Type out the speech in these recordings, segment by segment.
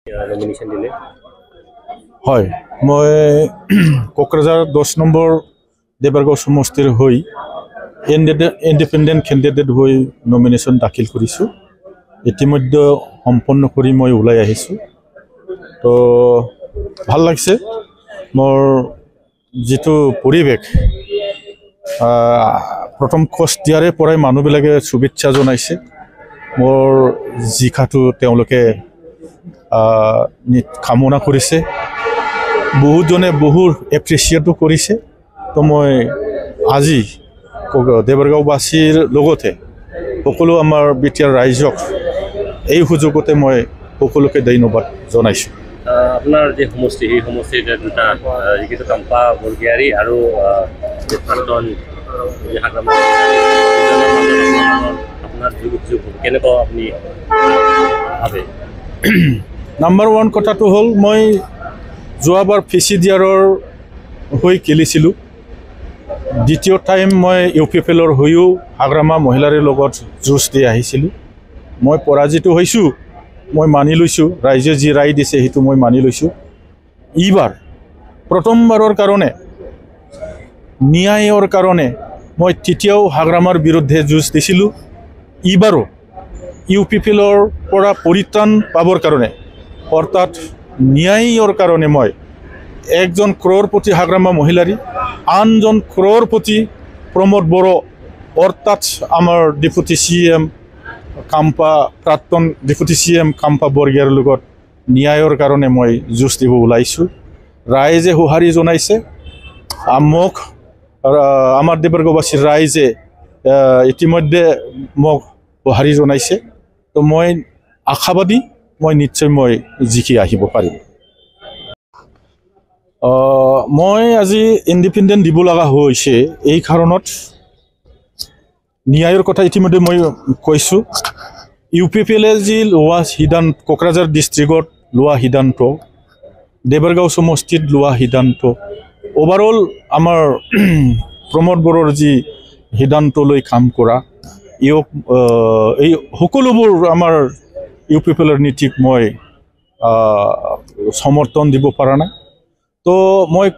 Nomination দিলে হয় মই কোকৰাঝাৰ 10 নম্বৰ দেবৰগাঁও সমষ্টিৰ হৈ ইণ্ডিপেণ্ডেণ্ট কেণ্ডিডেট হৈ নমিনেশ্যন দাখিল কৰিছোঁ। ইতিমধ্যে সম্পন্ন কৰি মই ওলাই আহিছোঁ। তো ভাল লাগিছে মোৰ যিটো পৰিৱেশ প্ৰথম খোজ দিয়াৰে পৰাই মানুহবিলাকে শুভেচ্ছা জনাইছে। মোৰ জিকাটো তেওঁলোকে কামনা কৰিছে, বহুজনে বহুত এপ্ৰিচিয়েটো কৰিছে। তো মই আজি দেবৰগাঁওবাসীৰ লগতে সকলো আমাৰ বিটিআৰ ৰাইজক এই সুযোগতে মই সকলোকে ধন্যবাদ জনাইছোঁ। আপোনাৰ যে সমষ্টি সেই সমষ্টিৰ দুটা যিটো কাম্পা বৰগীয়াৰী আৰু প্ৰাক্তন আপোনাৰ যোগ কেনেকুৱা আপুনি ভাবে? নাম্বাৰ 1 কথাটো হ'ল মই যোৱাবাৰ ফিচিডিয়াৰৰ হৈ খেলিছিলোঁ। দ্বিতীয় টাইম মই UPFLৰ হৈও হাগ্ৰামা মহিলাৰ লগত যুঁজ দি আহিছিলোঁ। মই পৰাজিত হৈছোঁ, মই মানি লৈছোঁ। ৰাইজে যি ৰায় দিছে সেইটো মই মানি লৈছোঁ। এইবাৰ প্ৰথমবাৰৰ কাৰণে ন্যায়ৰ কাৰণে মই তেতিয়াও হাগ্ৰামাৰ বিৰুদ্ধে যুঁজ দিছিলোঁ। এইবাৰো UPFLৰ পৰা পৰিত্ৰাণ পাবৰ কাৰণে অৰ্থাৎ ন্যায়ৰ কাৰণে মই একজন ক্ৰৰপতি হাগ্ৰামা মহিলাৰী, আনজন ক্ৰৰপতি প্ৰমোদ বড়ো অৰ্থাৎ আমাৰ ডেপুটি CM কাম্পা প্ৰাক্তন ডেপুটি CM কাম্পা বৰগীয়াৰ লগত ন্যায়ৰ কাৰণে মই যুঁজ দিব ওলাইছোঁ। ৰাইজে সঁহাৰি জনাইছে মোক, আমাৰ দেবৰগাঁওবাসীৰ ৰাইজে ইতিমধ্যে মোক সঁহাৰি জনাইছে। তো মই আশাবাদী মই নিশ্চয় মই জিকি আহিব পাৰিম। মই আজি ইণ্ডিপেণ্ডেণ্ট দিব লগা হৈছে এই কাৰণত ন্যায়ৰ কথা ইতিমধ্যে মই কৈছোঁ। UPFLে যি লোৱা সিদ্ধান্ত, কোকৰাঝাৰ ডিষ্ট্ৰিক্টত লোৱা সিদ্ধান্ত, দেবৰগাঁও সমষ্টিত লোৱা সিদ্ধান্ত, অভাৰঅল আমাৰ প্ৰমোদ বড়োৰ যি সিদ্ধান্ত লৈ কাম কৰা, এই সকলোবোৰ আমাৰ UPFLৰ নীতিক মই সমৰ্থন দিব পৰা নাই। তো মই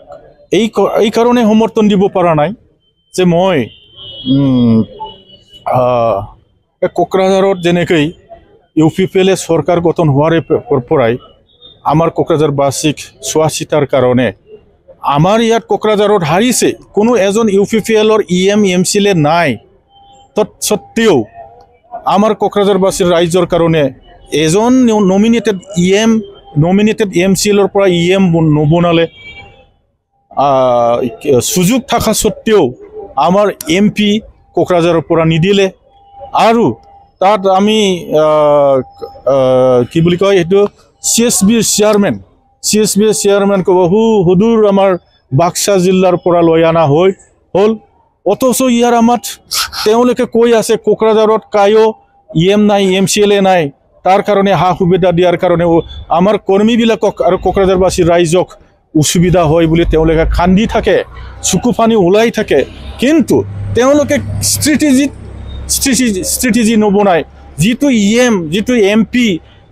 এই কাৰণে সমৰ্থন দিব পৰা নাই যে মই কোকৰাঝাৰত যেনেকৈ UPFLে চৰকাৰ গঠন হোৱাৰ পৰাই আমাৰ কোকৰাঝাৰবাসীক চোৱা চিতাৰ কাৰণে আমাৰ ইয়াত কোকৰাঝাৰত হাৰিছে কোনো এজন UPFLৰ EM MCLA নাই। তৎসত্ত্বেও আমাৰ কোকৰাঝাৰবাসীৰ ৰাইজৰ কাৰণে এজন নমিনেটেড MCLৰ পৰা EM নবনালে, সুযোগ থকা সত্ত্বেও আমাৰ MP কোকৰাঝাৰৰ পৰা নিদিলে। আৰু তাত আমি কি বুলি কয় এইটো CSB চেয়াৰমেন সুদূৰ আমাৰ বাক্সা জিলাৰ পৰা লৈ অনা হ'ল। অথচ ইয়াৰ আমাৰ তেওঁলোকে কৈ আছে কোকৰাঝাৰত কায়ো EM নাই, MCLA নাই, তাৰ কাৰণে সা সুবিধা দিয়াৰ কাৰণে আমাৰ কৰ্মীবিলাকক আৰু কোকৰাঝাৰবাসীৰ ৰাইজক অসুবিধা হয় বুলি তেওঁলোকে কান্দি থাকে, চকু পানী ওলাই থাকে। কিন্তু তেওঁলোকে ষ্ট্ৰেটেজি নবনায়। যিটো EM, যিটো MP,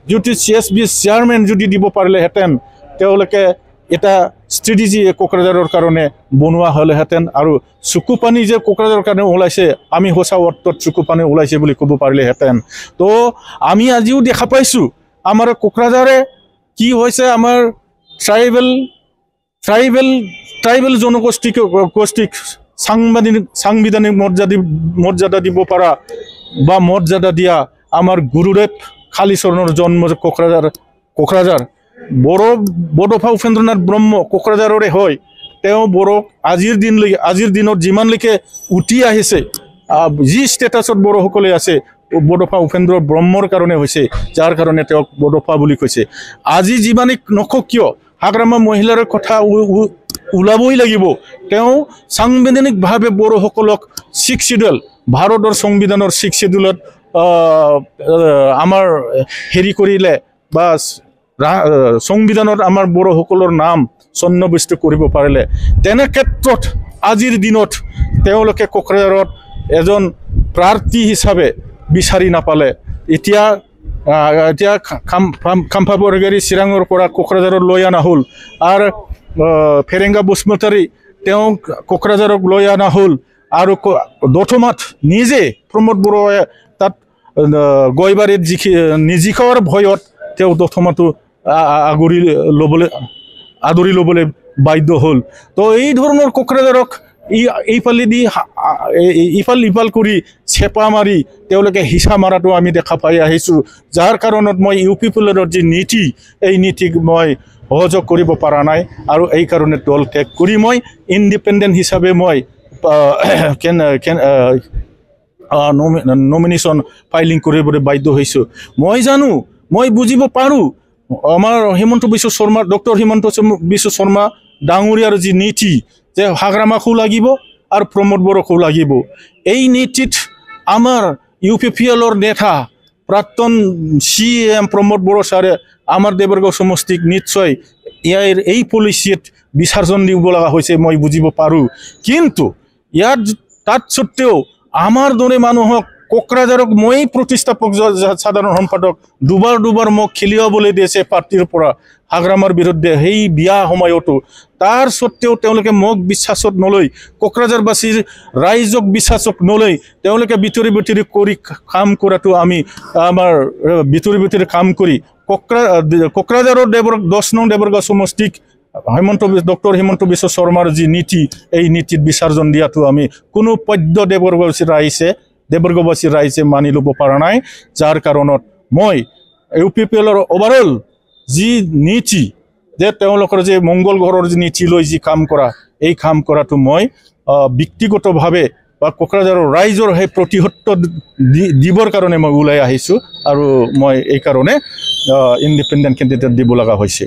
যিটো CSB চেয়াৰমেন যদি দিব পাৰিলেহেঁতেন তেওঁলোকে এটা ষ্ট্ৰেটেজি কোকৰাঝাৰৰ কাৰণে বনোৱা হ'লেহেঁতেন আৰু চকু পানী যে কোকৰাঝাৰৰ কাৰণে ওলাইছে, আমি সঁচা অৰ্থত চকু পানী ওলাইছে বুলি ক'ব পাৰিলেহেঁতেন। তো আমি আজিও দেখা পাইছোঁ আমাৰ কোকৰাঝাৰে কি হৈছে, আমাৰ ট্ৰাইবেল জনগোষ্ঠীক সাংবিধানিক মৰ্যাদা দিব পৰা বা মৰ্যাদা দিয়া আমাৰ গুৰুদেৱ কালীচৰণৰ জন্ম কোকৰাঝাৰ বড়োফা উপেন্দ্ৰনাথ ব্ৰহ্ম কোকৰাঝাৰৰে হয়। তেওঁ বড়োক আজিৰ দিনত যিমানলৈকে উঠি আহিছে, যি ষ্টেটাছত বড়োসকলে আছে বড়োফা উপেন্দ্ৰ ব্ৰহ্মৰ কাৰণে হৈছে, যাৰ কাৰণে তেওঁক বড়োফা বুলি কৈছে। আজি যিমানেই নকওক কিয় হাগ্ৰামা মহিলাৰ কথা ওলাবই লাগিব। তেওঁ সাংবিধানিকভাৱে বড়োসকলক 6 শিডিউল, ভাৰতৰ সংবিধানৰ 6 শিডিউলত আমাৰ হেৰি কৰিলে বা সংবিধানত আমাৰ বড়োসকলৰ নাম সন্নিৱিষ্ট কৰিব পাৰিলে। তেনে ক্ষেত্ৰত আজিৰ দিনত তেওঁলোকে কোকৰাঝাৰত এজন প্ৰাৰ্থী হিচাপে বিচাৰি নাপালে। এতিয়া এতিয়া খাম্ফা বৰগয়াৰী চিৰাঙৰ পৰা কোকৰাঝাৰত লৈ অনা হ'ল আৰু ফেৰেংগা বসুমতাৰী তেওঁক কোকৰাঝাৰক লৈ অনা হ'ল আৰু দথমাত নিজে প্ৰমোদ বড়োৱে তাত গয়বাৰীত নিজিকাৰ ভয়ত তেওঁ দথমাটো আদৰি ল'বলৈ বাধ্য হ'ল। তো এই ধৰণৰ কোকৰাঝাৰক এইফালেদি ইফাল কৰি চেপা মাৰি তেওঁলোকে হিচা মাৰাটো আমি দেখা পাই আহিছোঁ, যাৰ কাৰণত মই UPPৰ যি নীতি এই নীতিক মই সহযোগ কৰিব পৰা নাই আৰু এই কাৰণে দল ত্যাগ কৰি মই ইণ্ডিপেণ্ডেণ্ট হিচাপে মই নমিনেশ্যন ফাইলিং কৰিবলৈ বাধ্য হৈছোঁ। মই জানো, মই বুজিব পাৰোঁ আমাৰ ডক্টৰ হিমন্ত বিশ্ব শৰ্মা ডাঙৰীয়াৰ যি নীতি যে হাগ্ৰামাকো লাগিব আৰু প্ৰমোদ বড়োকো লাগিব, এই নীতিত আমাৰ UPPৰ নেতা প্ৰাক্তন CM প্ৰমোদ বড়ো ছাৰে আমাৰ দেৱৰগাঁও সমষ্টিক নিশ্চয় ইয়াৰ এই পলিচিত বিসৰ্জন দিব লগা হৈছে, মই বুজিব পাৰোঁ। কিন্তু ইয়াত তাত সত্ত্বেও আমাৰ দৰে মানুহক কোকৰাঝাৰক মই প্ৰতিষ্ঠাপক সাধাৰণ সম্পাদক দুবাৰ মোক খেলিয়াবলৈ দিছে পাৰ্টিৰ পৰা হাগ্ৰামাৰ বিৰুদ্ধে সেই বিয়া সময়তো, তাৰ সত্ত্বেও তেওঁলোকে মোক বিশ্বাসত নলৈ, কোকৰাঝাৰবাসীৰ ৰাইজক বিশ্বাসত নলৈ তেওঁলোকে ভিতৰি কৰি কাম কৰাটো আমি আমাৰ ভিতৰি কাম কৰি কোকৰাঝাৰৰ 10 নং দেৱৰগাঁও সমষ্টিক ডক্টৰ হিমন্ত বিশ্ব শৰ্মাৰ যি নীতি এই নীতিত বিসৰ্জন দিয়াটো আমি কোনো পদ্য দেৱৰগাঁওবাসী ৰাইজে মানি ল'ব পৰা নাই, যাৰ কাৰণত মই UPPৰ অভাৰঅল যি নীতি যে তেওঁলোকৰ যে মংগল ঘৰৰ যি নীতি লৈ যি কাম কৰা এই কাম কৰাটো মই ব্যক্তিগতভাৱে বা কোকৰাঝাৰৰ ৰাইজৰ সেই প্ৰতিহত দিবৰ কাৰণে মই ওলাই আহিছোঁ আৰু মই এই কাৰণে ইণ্ডিপেণ্ডেণ্ট কেণ্ডিডেট দিব লগা হৈছে।